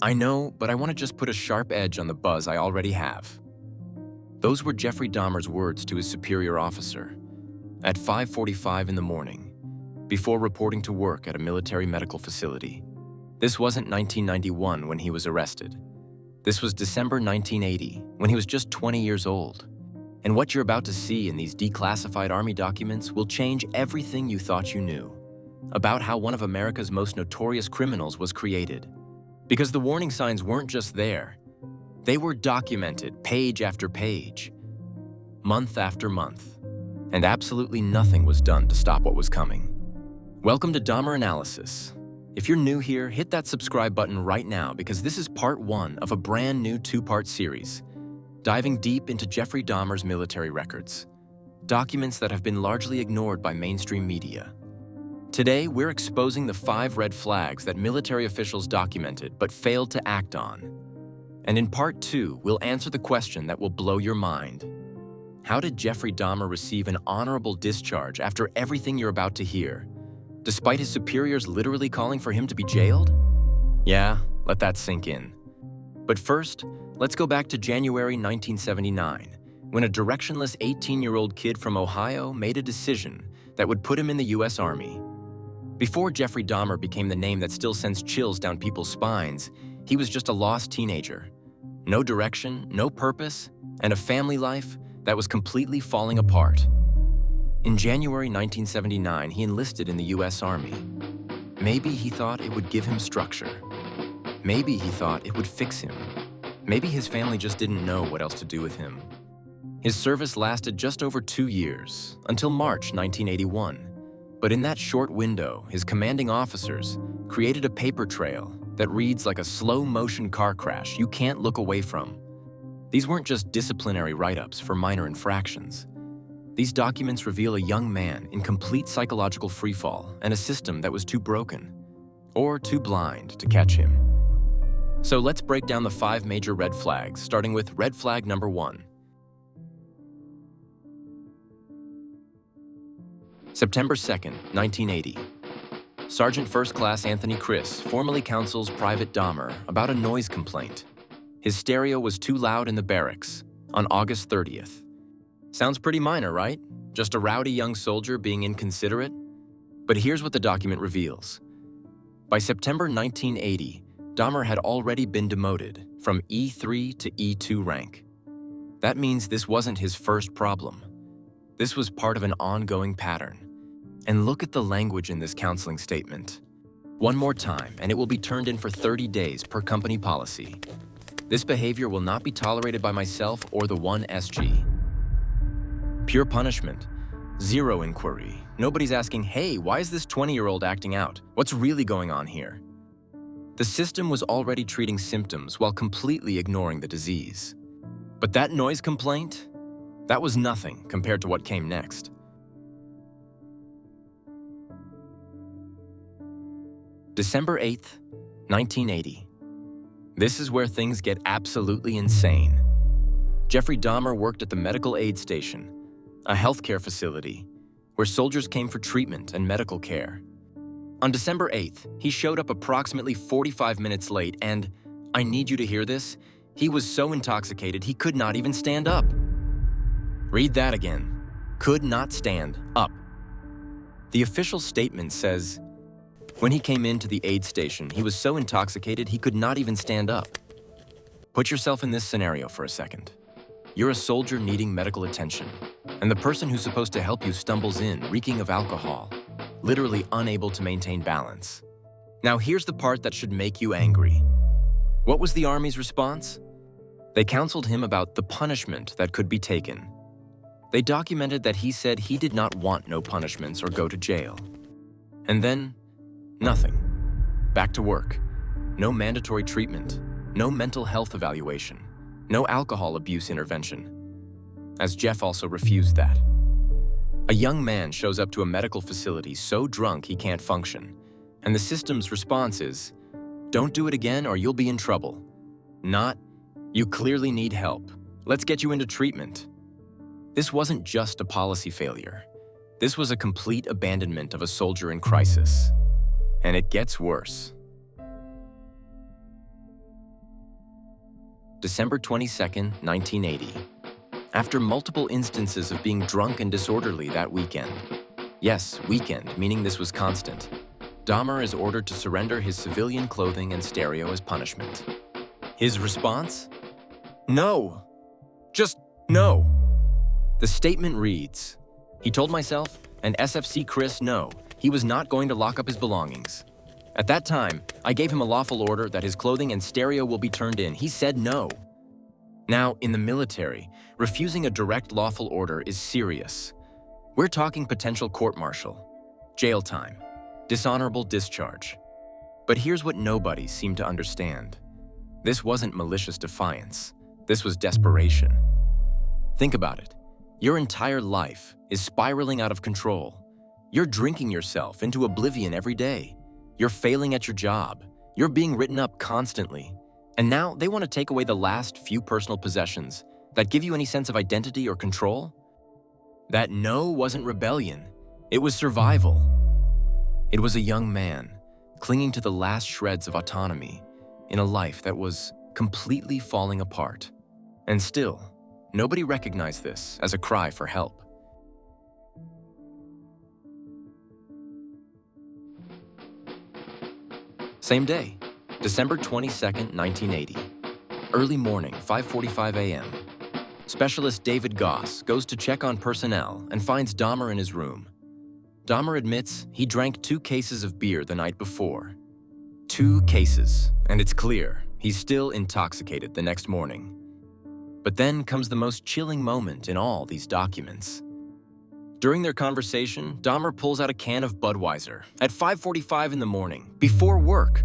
I know, but I want to just put a sharp edge on the buzz I already have. Those were Jeffrey Dahmer's words to his superior officer at 5:45 in the morning, before reporting to work at a military medical facility. This wasn't 1991 when he was arrested. This was December 1980, when he was just 20 years old. And what you're about to see in these declassified Army documents will change everything you thought you knew about how one of America's most notorious criminals was created. Because the warning signs weren't just there. They were documented page after page, month after month, and absolutely nothing was done to stop what was coming. Welcome to Dahmer Analysis. If you're new here, hit that subscribe button right now because this is part 1 of a brand new 2-part series, diving deep into Jeffrey Dahmer's military records, documents that have been largely ignored by mainstream media. Today, we're exposing the 5 red flags that military officials documented but failed to act on. And in part 2, we'll answer the question that will blow your mind. How did Jeffrey Dahmer receive an honorable discharge after everything you're about to hear, despite his superiors literally calling for him to be jailed? Yeah, let that sink in. But first, let's go back to January 1979, when a directionless 18-year-old kid from Ohio made a decision that would put him in the U.S. Army. Before Jeffrey Dahmer became the name that still sends chills down people's spines, he was just a lost teenager. No direction, no purpose, and a family life that was completely falling apart. In January 1979, he enlisted in the U.S. Army. Maybe he thought it would give him structure. Maybe he thought it would fix him. Maybe his family just didn't know what else to do with him. His service lasted just over 2 years, until March 1981. But in that short window, his commanding officers created a paper trail that reads like a slow-motion car crash you can't look away from. These weren't just disciplinary write-ups for minor infractions. These documents reveal a young man in complete psychological freefall and a system that was too broken or too blind to catch him. So let's break down the 5 major red flags, starting with red flag number 1. September 2nd, 1980. Sergeant First Class Anthony Criss formally counsels Private Dahmer about a noise complaint. His stereo was too loud in the barracks on August 30th. Sounds pretty minor, right? Just a rowdy young soldier being inconsiderate? But here's what the document reveals. By September 1980, Dahmer had already been demoted from E3 to E2 rank. That means this wasn't his first problem. This was part of an ongoing pattern. And look at the language in this counseling statement. One more time, and it will be turned in for 30 days per company policy. This behavior will not be tolerated by myself or the 1SG. Pure punishment. Zero inquiry. Nobody's asking, hey, why is this 20-year-old acting out? What's really going on here? The system was already treating symptoms while completely ignoring the disease. But that noise complaint? That was nothing compared to what came next. December 8th, 1980. This is where things get absolutely insane. Jeffrey Dahmer worked at the medical aid station, a healthcare facility where soldiers came for treatment and medical care. On December 8th, he showed up approximately 45 minutes late and, I need you to hear this, he was so intoxicated he could not even stand up. Read that again. Could not stand up. The official statement says, when he came into the aid station, he was so intoxicated he could not even stand up. Put yourself in this scenario for a second. You're a soldier needing medical attention, and the person who's supposed to help you stumbles in, reeking of alcohol, literally unable to maintain balance. Now here's the part that should make you angry. What was the Army's response? They counseled him about the punishment that could be taken. They documented that he said he did not want no punishments or go to jail. And then, nothing. Back to work. No mandatory treatment. No mental health evaluation. No alcohol abuse intervention. As Jeff also refused that. A young man shows up to a medical facility so drunk he can't function, and the system's response is, don't do it again or you'll be in trouble. Not, you clearly need help. Let's get you into treatment. This wasn't just a policy failure. This was a complete abandonment of a soldier in crisis. And it gets worse. December 22nd, 1980. After multiple instances of being drunk and disorderly that weekend, yes, weekend, meaning this was constant, Dahmer is ordered to surrender his civilian clothing and stereo as punishment. His response? No. Just no. The statement reads, "He told myself and SFC Chris no, he was not going to lock up his belongings. At that time, I gave him a lawful order that his clothing and stereo will be turned in. He said no." Now, in the military, refusing a direct lawful order is serious. We're talking potential court-martial, jail time, dishonorable discharge. But here's what nobody seemed to understand. This wasn't malicious defiance. This was desperation. Think about it. Your entire life is spiraling out of control. You're drinking yourself into oblivion every day. You're failing at your job. You're being written up constantly. And now they want to take away the last few personal possessions that give you any sense of identity or control? That no wasn't rebellion. It was survival. It was a young man clinging to the last shreds of autonomy in a life that was completely falling apart. And still, nobody recognized this as a cry for help. Same day, December 22nd, 1980. Early morning, 5:45 a.m. Specialist David Goss goes to check on personnel and finds Dahmer in his room. Dahmer admits he drank 2 cases of beer the night before. 2 cases, and it's clear he's still intoxicated the next morning. But then comes the most chilling moment in all these documents. During their conversation, Dahmer pulls out a can of Budweiser at 5:45 in the morning, before work.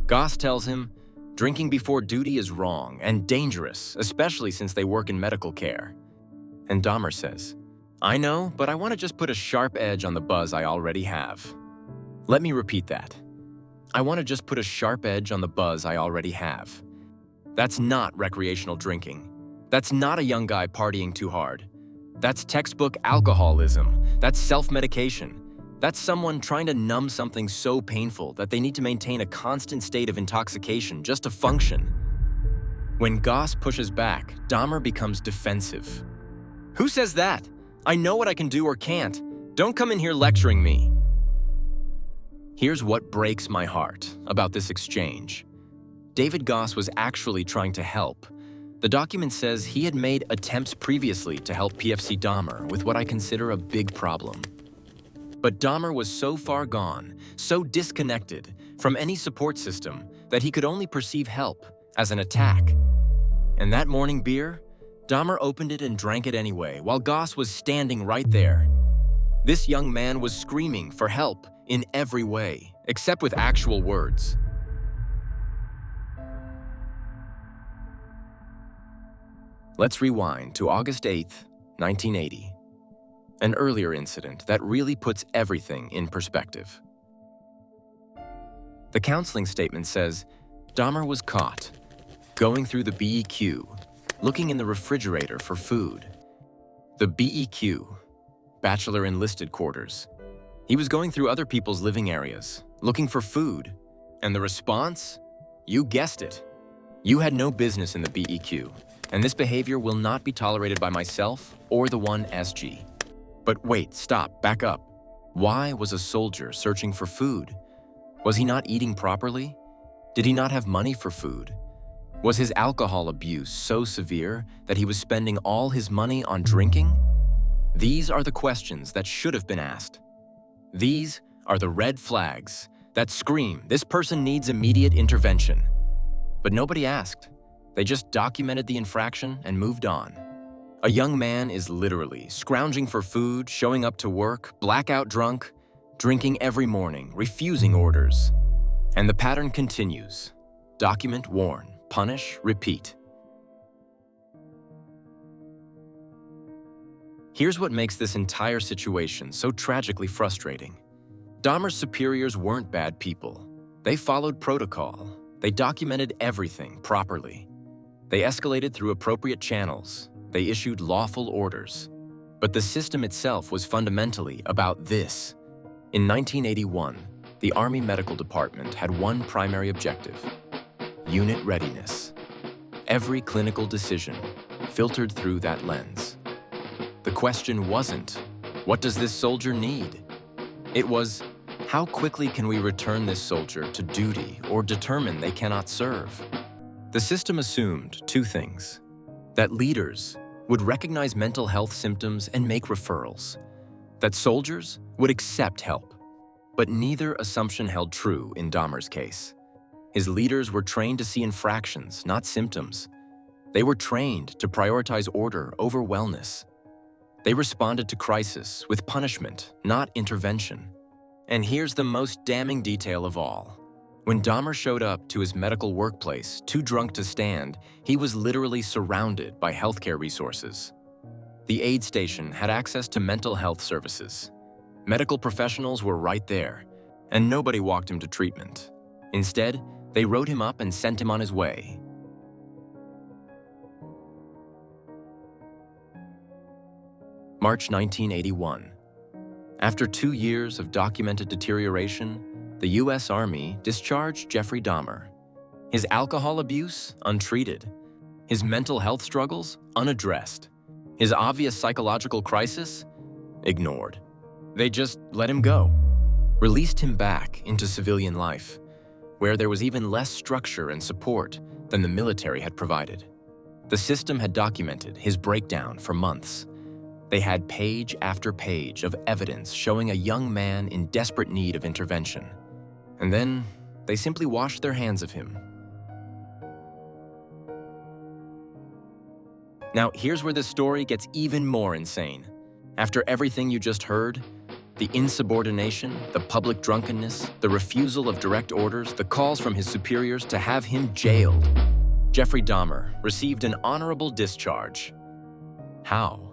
Goss tells him, drinking before duty is wrong and dangerous, especially since they work in medical care. And Dahmer says, "I know, but I want to just put a sharp edge on the buzz I already have." Let me repeat that. I want to just put a sharp edge on the buzz I already have. That's not recreational drinking. That's not a young guy partying too hard. That's textbook alcoholism. That's self-medication. That's someone trying to numb something so painful that they need to maintain a constant state of intoxication just to function. When Goss pushes back, Dahmer becomes defensive. "Who says that? I know what I can do or can't. Don't come in here lecturing me." Here's what breaks my heart about this exchange. David Goss was actually trying to help. The document says he had made attempts previously to help PFC Dahmer with what I consider a big problem. But Dahmer was so far gone, so disconnected from any support system that he could only perceive help as an attack. And that morning beer, Dahmer opened it and drank it anyway, while Goss was standing right there. This young man was screaming for help in every way, except with actual words. Let's rewind to August 8th, 1980. An earlier incident that really puts everything in perspective. The counseling statement says, Dahmer was caught going through the BEQ, looking in the refrigerator for food. The BEQ, Bachelor Enlisted Quarters. He was going through other people's living areas, looking for food. And the response? You guessed it. You had no business in the BEQ, and this behavior will not be tolerated by myself or the 1SG. But wait, stop, back up. Why was a soldier searching for food? Was he not eating properly? Did he not have money for food? Was his alcohol abuse so severe that he was spending all his money on drinking? These are the questions that should have been asked. These are the red flags that scream this person needs immediate intervention. But nobody asked. They just documented the infraction and moved on. A young man is literally scrounging for food, showing up to work, blackout drunk, drinking every morning, refusing orders. And the pattern continues. Document, warn, punish, repeat. Here's what makes this entire situation so tragically frustrating. Dahmer's superiors weren't bad people. They followed protocol. They documented everything properly. They escalated through appropriate channels. They issued lawful orders. But the system itself was fundamentally about this. In 1981, the Army Medical Department had one primary objective: unit readiness. Every clinical decision filtered through that lens. The question wasn't, what does this soldier need? It was, how quickly can we return this soldier to duty or determine they cannot serve? The system assumed two things: that leaders would recognize mental health symptoms and make referrals, that soldiers would accept help. But neither assumption held true in Dahmer's case. His leaders were trained to see infractions, not symptoms. They were trained to prioritize order over wellness. They responded to crisis with punishment, not intervention. And here's the most damning detail of all. When Dahmer showed up to his medical workplace, too drunk to stand, he was literally surrounded by healthcare resources. The aid station had access to mental health services. Medical professionals were right there, and nobody walked him to treatment. Instead, they wrote him up and sent him on his way. March 1981. After 2 years of documented deterioration, the U.S. Army discharged Jeffrey Dahmer. His alcohol abuse, untreated. His mental health struggles, unaddressed. His obvious psychological crisis, ignored. They just let him go, released him back into civilian life, where there was even less structure and support than the military had provided. The system had documented his breakdown for months. They had page after page of evidence showing a young man in desperate need of intervention. And then they simply washed their hands of him. Now, here's where this story gets even more insane. After everything you just heard, the insubordination, the public drunkenness, the refusal of direct orders, the calls from his superiors to have him jailed, Jeffrey Dahmer received an honorable discharge. How?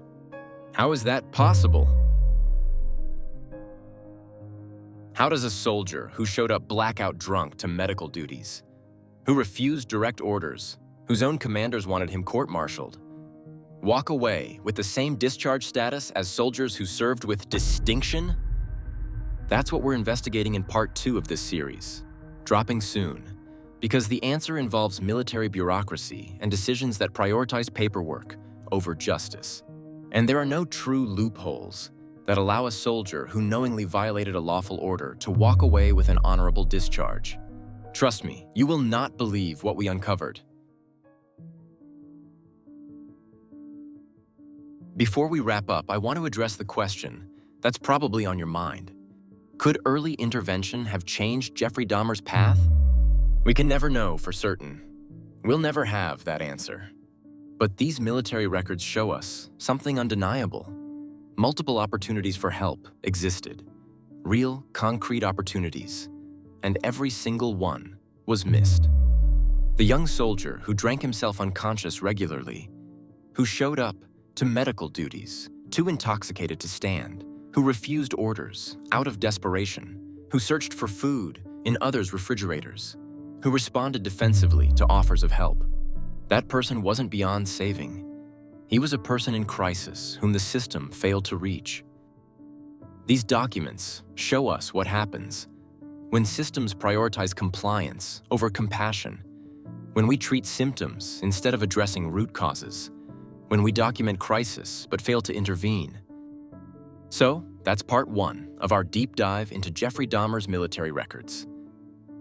How is that possible? How does a soldier who showed up blackout drunk to medical duties, who refused direct orders, whose own commanders wanted him court-martialed, walk away with the same discharge status as soldiers who served with distinction? That's what we're investigating in part 2 of this series, dropping soon, because the answer involves military bureaucracy and decisions that prioritize paperwork over justice. And there are no true loopholes that allow a soldier who knowingly violated a lawful order to walk away with an honorable discharge. Trust me, you will not believe what we uncovered. Before we wrap up, I want to address the question that's probably on your mind. Could early intervention have changed Jeffrey Dahmer's path? We can never know for certain. We'll never have that answer. But these military records show us something undeniable. Multiple opportunities for help existed. Real, concrete opportunities. And every single one was missed. The young soldier who drank himself unconscious regularly, who showed up to medical duties, too intoxicated to stand, who refused orders out of desperation, who searched for food in others' refrigerators, who responded defensively to offers of help. That person wasn't beyond saving. He was a person in crisis whom the system failed to reach. These documents show us what happens when systems prioritize compliance over compassion, when we treat symptoms instead of addressing root causes, when we document crisis but fail to intervene. So, that's part 1 of our deep dive into Jeffrey Dahmer's military records.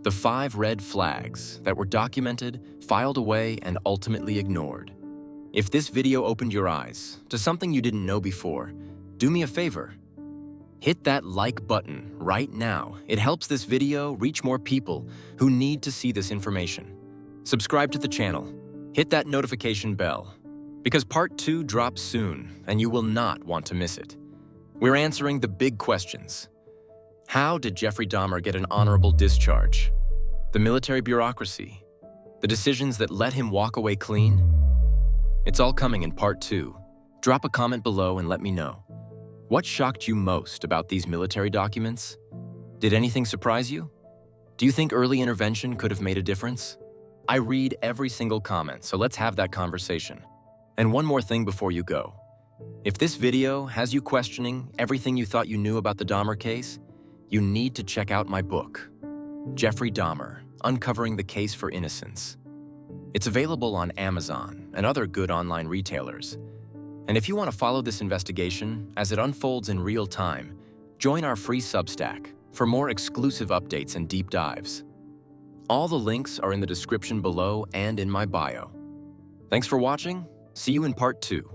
The 5 red flags that were documented, filed away, and ultimately ignored. If this video opened your eyes to something you didn't know before, do me a favor. Hit that like button right now. It helps this video reach more people who need to see this information. Subscribe to the channel. Hit that notification bell, because part 2 drops soon and you will not want to miss it. We're answering the big questions. How did Jeffrey Dahmer get an honorable discharge? The military bureaucracy? The decisions that let him walk away clean? It's all coming in part 2. Drop a comment below and let me know. What shocked you most about these military documents? Did anything surprise you? Do you think early intervention could have made a difference? I read every single comment, so let's have that conversation. And one more thing before you go. If this video has you questioning everything you thought you knew about the Dahmer case, you need to check out my book, Jeffrey Dahmer, Uncovering the Case for Innocence. It's available on Amazon and other good online retailers. And if you want to follow this investigation as it unfolds in real time, join our free Substack for more exclusive updates and deep dives. All the links are in the description below and in my bio. Thanks for watching. See you in part 2.